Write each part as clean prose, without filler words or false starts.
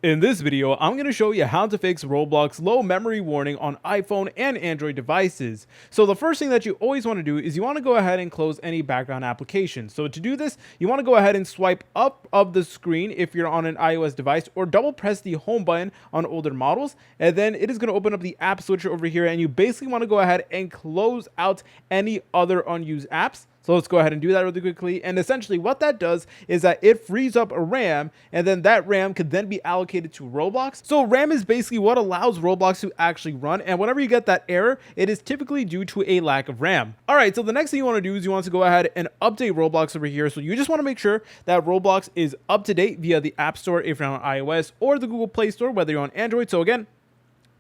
In this video, I'm going to show you how to fix Roblox low memory warning on iPhone and Android devices. So the first thing that you always want to do is you want to go ahead and close any background applications. So to do this, you want to go ahead and swipe up of the screen if you're on an iOS device, or double press the home button on older models, and then it is going to open up the app switcher over here, and you basically want to go ahead and close out any other unused apps. So let's go ahead and do that really quickly. And essentially what that does is that it frees up a RAM, and then that RAM could then be allocated to Roblox. So RAM is basically what allows Roblox to actually run. And whenever you get that error, it is typically due to a lack of RAM. All right, so the next thing you want to do is you want to go ahead and update Roblox over here. So you just want to make sure that Roblox is up to date via the App Store if you're on iOS, or the Google Play Store whether you're on Android. So again,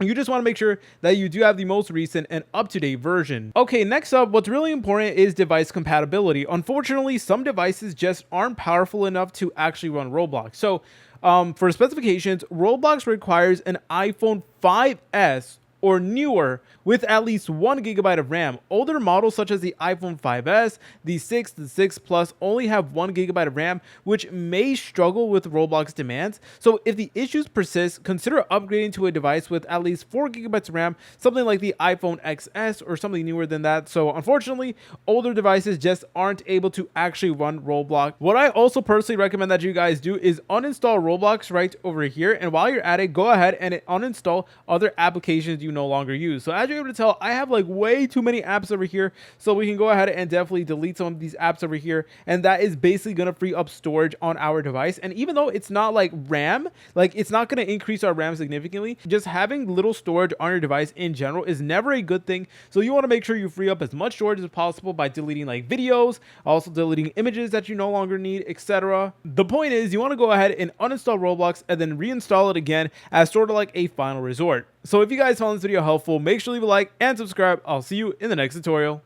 you just want to make sure that you do have the most recent and up-to-date version. Okay, next up, what's really important is device compatibility. Unfortunately, some devices just aren't powerful enough to actually run Roblox. So for specifications, Roblox requires an iPhone 5S or newer with at least 1 GB of RAM. Older models such as the iPhone 5S, the 6, the 6 Plus only have 1 GB of RAM, which may struggle with Roblox demands. So if the issues persist, consider upgrading to a device with at least 4 GB of RAM, something like the iPhone XS or something newer than that. So unfortunately, older devices just aren't able to actually run Roblox. What I also personally recommend that you guys do is uninstall Roblox right over here, and while you're at it, go ahead and uninstall other applications you no longer use. So as you're able to tell, I have like way too many apps over here, so we can go ahead and definitely delete some of these apps over here, and that is basically going to free up storage on our device. And even though it's not like RAM, like it's not going to increase our RAM significantly, just having little storage on your device in general is never a good thing. So you want to make sure you free up as much storage as possible by deleting like videos, also deleting images that you no longer need, etc. The point is, you want to go ahead and uninstall Roblox and then reinstall it again as sort of like a final resort. So if you guys found this video helpful, make sure to leave a like and subscribe. I'll see you in the next tutorial.